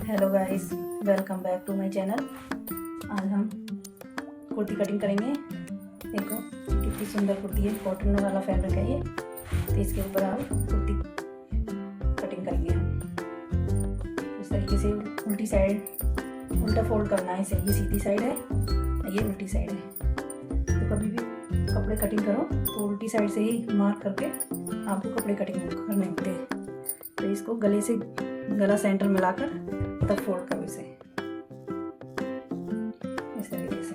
Hello guys, welcome back to my channel. आज हम kurti cutting करेंगे। देखो कितनी सुंदर कुर्ती है, कॉटन वाला फैब्रिक है ये। तो इसके ऊपर आप कुर्ती कटिंग करेंगे हम इस तरीके से। उल्टी साइड उल्टा फोल्ड करना है इसे। ये सीधी साइड है, ये उल्टी साइड है। तो कभी भी कपड़े कटिंग करो तो उल्टी साइड से ही मार्क करके आपको कपड़े कटिंग करने होते हैं। तो इसको गले से गला सेंटर में लाकर तब फोल्ड करो इसे इस तरीके से।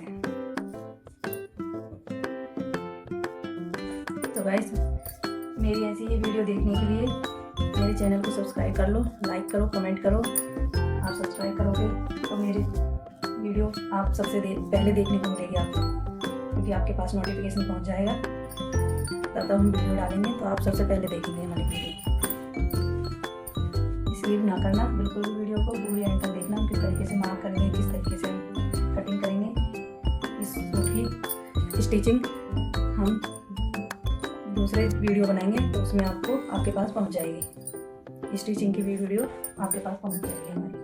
तो गाइस, मेरी ऐसी ये वीडियो देखने के लिए मेरे चैनल को सब्सक्राइब कर लो, लाइक करो, कमेंट करो। आप सब्सक्राइब करोगे तो मेरी वीडियो आप सबसे पहले देखने को मिलेगी आपको, क्योंकि आपके पास नोटिफिकेशन पहुंच जाएगा। तब हम वीडियो डालेंगे तो आप सबसे पहले देखेंगे हमारी वीडियो। स्किप ना करना बिल्कुल भी वीडियो को, पूरी एंड तक देखना। किस तरीके से मार्क करेंगे, किस तरीके से हम कटिंग करेंगे। इस सूट की स्टिचिंग हम दूसरे वीडियो बनाएंगे तो उसमें आपको आपके पास पहुंच जाएगी। स्टिचिंग की भी वीडियो आपके पास पहुंच जाएगी हमारी।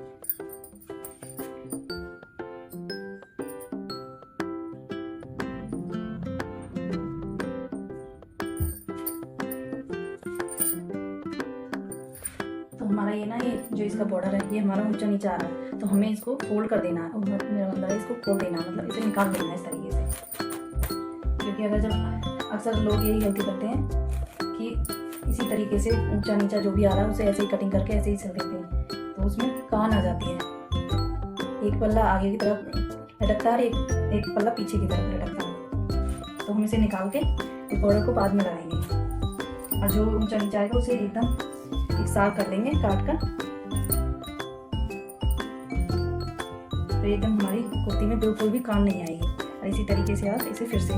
तो हमारा ये ना, ये जो इसका बॉर्डर है ये हमारा ऊंचा नीचा आ रहा है, तो हमें इसको फोल्ड कर देना है। मेरा मतलब है इसको खोल देना, मतलब इसे निकाल देना इस तरीके से। क्योंकि अगर जब अक्सर लोग यही गलती करते हैं कि इसी तरीके से ऊंचा नीचा जो भी आ रहा है उसे ऐसे ही कटिंग करके ऐसे ही सिल देते हैं, तो उसमें कान आ जाती है। एक पल्ला आगे की तरफ लटकता है, एक पल्ला पीछे की तरफ लटकता है। तो हम इसे निकाल के इस बॉर्डर को बाद में लगाएंगे, और जो ऊंचा नीचा आएगा उसे एकदम एक साफ कर लेंगे काट कर। तो एकदम हमारी कुर्ती में बिल्कुल भी काम नहीं आएगी। और इसी तरीके से आप इसे फिर से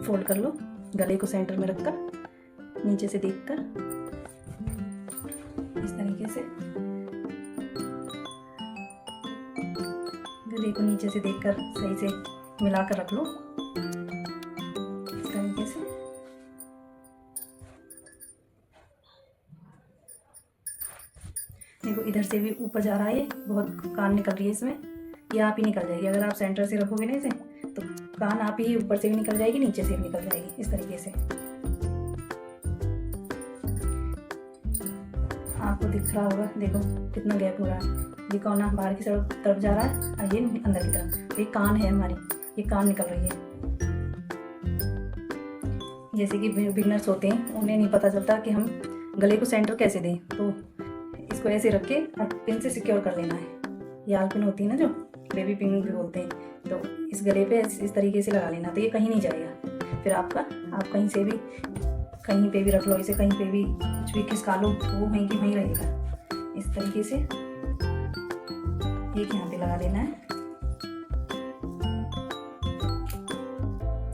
फोल्ड कर लो, गले को सेंटर में रखकर, नीचे से देखकर इस तरीके से गले को नीचे से देखकर सही से मिलाकर रख लो इस तरीके से। देखो इधर से भी ऊपर जा रहा है, ये बहुत कान निकल रही है इसमें, ये आप ही निकल जाएगी। अगर आप सेंटर से रखोगे ना इसे तो कान आप ही ऊपर से भी निकल जाएगी, नीचे से भी निकल जाएगी इस तरीके से। आपको दिख रहा होगा, देखो कितना गैप हो रहा है। ये कोना बाहर की तरफ जा रहा है और ये अंदर की तरफ। ये कान है हमारी, ये कान निकल रही है। जैसे कि बिगनर्स होते हैं, उन्हें नहीं पता चलता कि हम गले को सेंटर कैसे दें, तो इसको ऐसे रख के और पिन से सिक्योर कर लेना है। ये आल पिन होती है ना, जो बेबी पिन भी बोलते हैं, तो इस गले पे इस तरीके से लगा लेना, तो ये कहीं नहीं जाएगा। फिर आप कहीं से भी कहीं पे भी रख लो इसे, कहीं पे भी कुछ भी खिसका लो, वो वहीं की वहीं रहेगा। इस तरीके से एक यहाँ पे लगा देना है,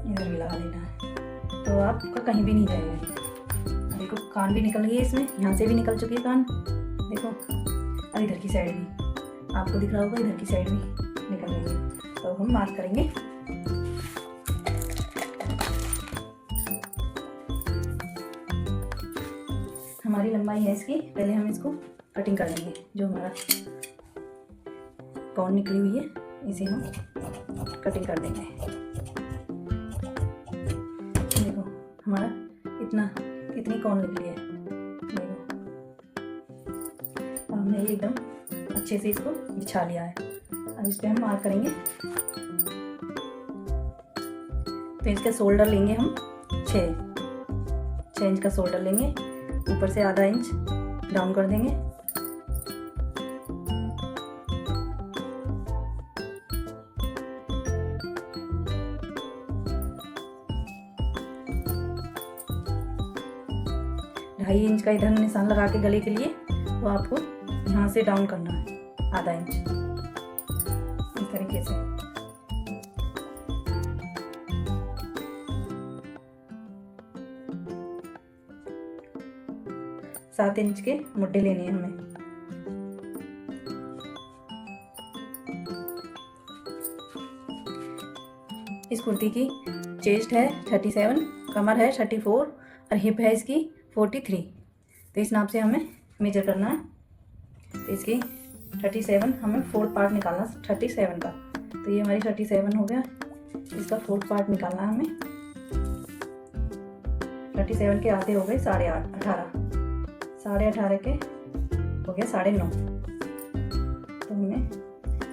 इधर भी लगा लेना है, तो आपका कहीं भी नहीं जाएगा। देखो कान भी निकल गई है इसमें, यहाँ से भी निकल चुकी है कान, देखो। और इधर की साइड भी आपको दिख रहा होगा, इधर की साइड भी निकल गई है। तो हम मार्क करेंगे। हमारी लंबाई है इसकी, पहले हम इसको कटिंग कर लेंगे। जो हमारा कॉर्न निकली हुई है इसे हम कटिंग कर देंगे। देखो हमारा कितनी कॉर्न निकली है, देखो। हमने ये एकदम अच्छे से इसको बिछा लिया है। अब इस पे हम मार्क करेंगे। तो इसका शोल्डर लेंगे हम 6 इंच का शोल्डर लेंगे, ऊपर से आधा इंच डाउन कर देंगे। ढाई इंच का इधर निशान लगा के गले के लिए, तो आपको यहाँ से डाउन करना है आधा इंच इस तरीके से। सात इंच के मुड्ढे लेने हैं हमें। इस कुर्ती की चेस्ट है 37, कमर है 34 और हिप है इसकी 43। तो इस नाप से हमें मेजर करना है। तो इसकी 37 हमें फोर्थ पार्ट निकालना 37 का। तो ये हमारी 37 हो गया, इसका फोर्थ पार्ट निकालना है हमें। 37 के आधे हो गए 8.5, 18.5 के हो गया 9.5। तो हमें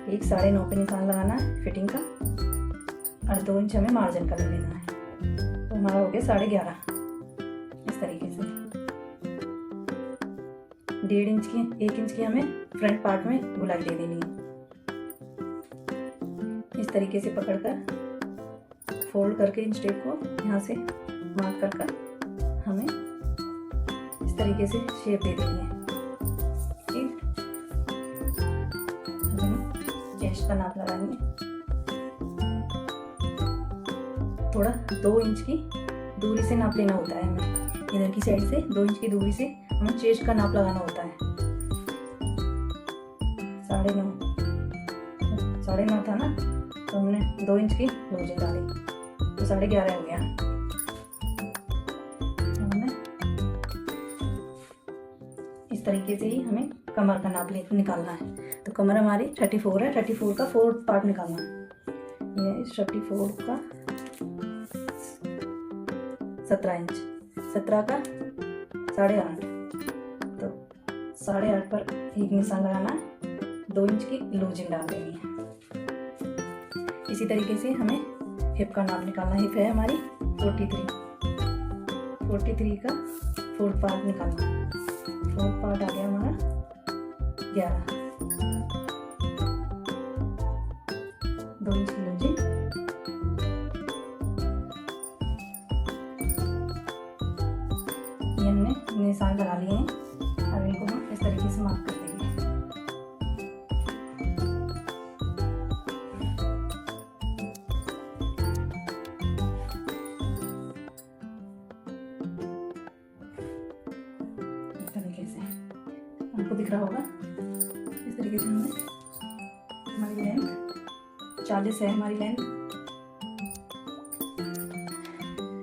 एक 9.5 पे निशान लगाना है फिटिंग का, और 2 इंच हमें मार्जिन का ले लेना है। तो हमारा हो गया 11.5। इस तरीके से 1.5 इंच की 1 इंच की हमें फ्रंट पार्ट में गुलाई दे देनी है। इस तरीके से पकड़कर फोल्ड करके इन स्टेप को यहाँ से मार्क कर हमें इस तरीके से शेप दे देनी है। ठीक, हम चेस्ट का नाप लगाएंगे। थोड़ा 2 इंच की दूरी से नाप लेना होता है हमें, इधर की साइड से 2 इंच की दूरी से हमें चेस्ट का नाप लगाना होता है। 9.5 था ना, तो हमने 2 इंच की लूजिंग डाली, तो 11.5 हो गया। हमें इस तरीके से ही हमें कमर का नाप निकालना है। तो कमर हमारी 34 है, 34 का फोर्थ पार्ट निकालना है। ये 34 का 17 इंच, 17 का 8.5, तो 8.5 पर एक निशान लगाना है, 2 इंच की लूजिंग डाल देनी है। इसी तरीके से हमें हिप का नाप निकालना है। हिप है हमारी 43 का फोर्थ पार्ट निकालना है। फोर्थ पार्ट आ गया हमारा 11, 2 इंच की लूजिंग, ये हमने निशान लगा लिए हैं। अब इनको हम इस तरीके से मार्क कर देंगे। इस तरीके से आपको दिख रहा होगा। इस तरीके से हमने हमारी लेंथ 40 है, हमारी लेंथ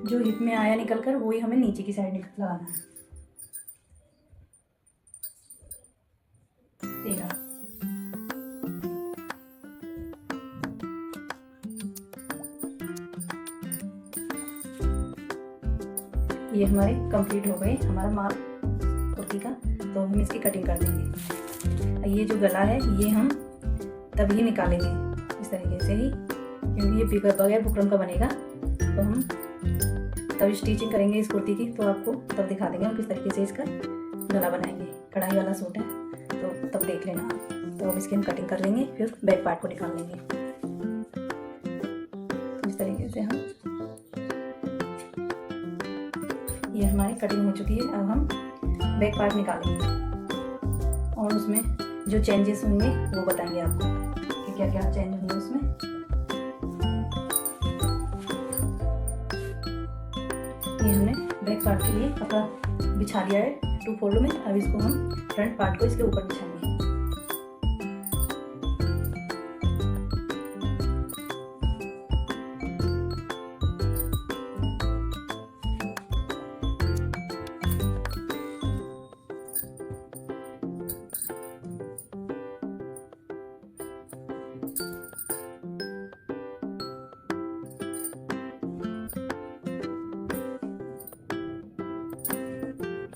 जो हिप में आया निकल कर वही हमें नीचे की साइड लगाना है। 13, ये हमारे कंप्लीट हो गए हमारा मार्क कुर्ती का। तो हम इसकी कटिंग कर देंगे। ये जो गला है ये हम तभी निकालेंगे इस तरीके से ही, क्योंकि ये बगैर बुकरम का बनेगा। तो हम तब स्टिचिंग करेंगे इस कुर्ती की, तो आपको तब दिखा देंगे हम किस तरीके से इसका गला बनाएंगे। कढ़ाई वाला सूट है तो तब देख लेना। तो अब इसकी हम कटिंग कर लेंगे, फिर बैक पार्ट को निकाल लेंगे। तो इस तरीके से हम, ये हमारी कटिंग हो चुकी है। अब हम बैक पार्ट निकालेंगे और उसमें जो चेंजेस होंगे वो बताएंगे आपको कि क्या क्या चेंज होंगे उसमें। ये हमने बैक पार्ट के लिए कपड़ा बिछा दिया है 2 फोल्ड में। अब इसको हम फ्रंट पार्ट को इसके ऊपर बिछाएंगे।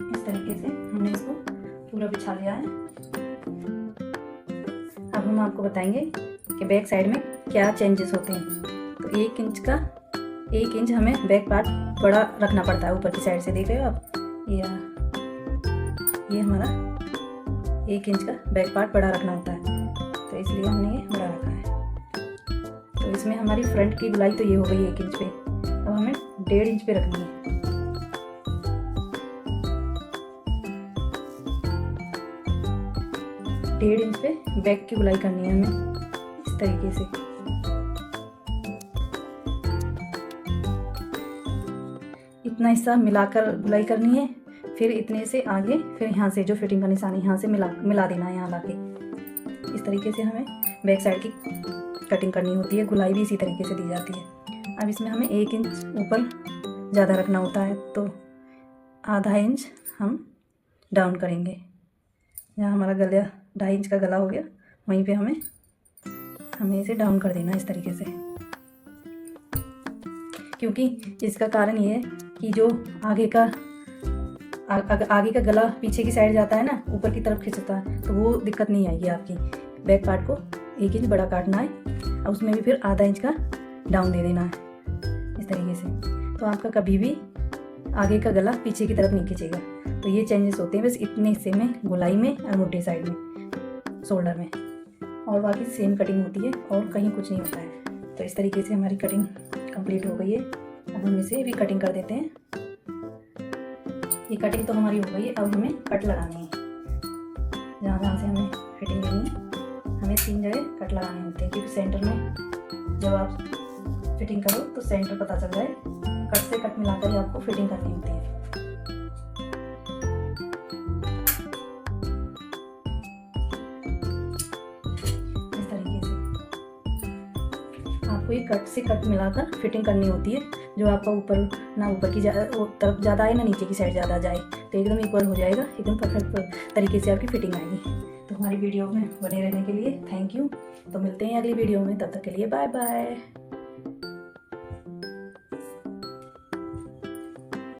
इस तरीके से हमने इसको पूरा बिछा लिया है। अब हम आपको बताएंगे कि बैक साइड में क्या चेंजेस होते हैं। तो 1 इंच हमें बैक पार्ट बड़ा रखना पड़ता है ऊपर की साइड से। देख रहे हो आप, ये हमारा 1 इंच का बैक पार्ट बड़ा रखना होता है, तो इसलिए हमने ये बड़ा रखा है। तो इसमें हमारी फ्रंट की गुलाई तो ये हो गई 1 इंच पे। अब हमें 1.5 इंच पे रखनी है। डेढ़ इंच पे बैक की गुलाई करनी है हमें इस तरीके से। इतना हिस्सा मिलाकर गुलाई करनी है, फिर इतने से आगे, फिर यहाँ से जो फिटिंग का निशान है यहाँ से मिला देना है यहाँ लाके। इस तरीके से हमें बैक साइड की कटिंग करनी होती है। गुलाई भी इसी तरीके से दी जाती है। अब इसमें हमें 1 इंच ऊपर ज़्यादा रखना होता है, तो आधा इंच हम डाउन करेंगे। यहाँ हमारा 2.5 इंच का गला हो गया, वहीं पे हमें इसे डाउन कर देना इस तरीके से। क्योंकि इसका कारण ये है कि जो आगे का गला पीछे की साइड जाता है ना, ऊपर की तरफ खिंचता है, तो वो दिक्कत नहीं आएगी आपकी। बैक पार्ट को 1 इंच बड़ा काटना है और उसमें भी फिर आधा इंच का डाउन दे देना है इस तरीके से। तो आपका कभी भी आगे का गला पीछे की तरफ नहीं खींचेगा। तो ये चेंजेस होते हैं बस इतने हिस्से में, गोलाई में और मुड्ढे साइड में, शोल्डर में, और बाकी सेम कटिंग होती है और कहीं कुछ नहीं होता है। तो इस तरीके से हमारी कटिंग कंप्लीट हो गई है। अब हम इसे भी कटिंग कर देते हैं। ये कटिंग तो हमारी हो गई है। अब हमें कट लगानी है। जहाँ जहाँ से हमें फिटिंग देनी है, हमें 3 जगह कट लगाने होते हैं, क्योंकि सेंटर में जब आप फिटिंग करो तो सेंटर पता चल जाए। कट से कट मिलाकर ही आपको फिटिंग करनी होती है। इस तरीके से आपको ये कट से कट मिलाकर फिटिंग करनी होती है, जो आपका ऊपर ना ऊपर की तरफ ज़्यादा आए ना नीचे की साइड ज़्यादा जाए, तो एकदम इक्वल हो जाएगा, एकदम परफेक्ट तरीके से आपकी फिटिंग आएगी। तो हमारी वीडियो में बने रहने के लिए थैंक यू। तो मिलते हैं अगली वीडियो में, तब तक के लिए बाय बाय।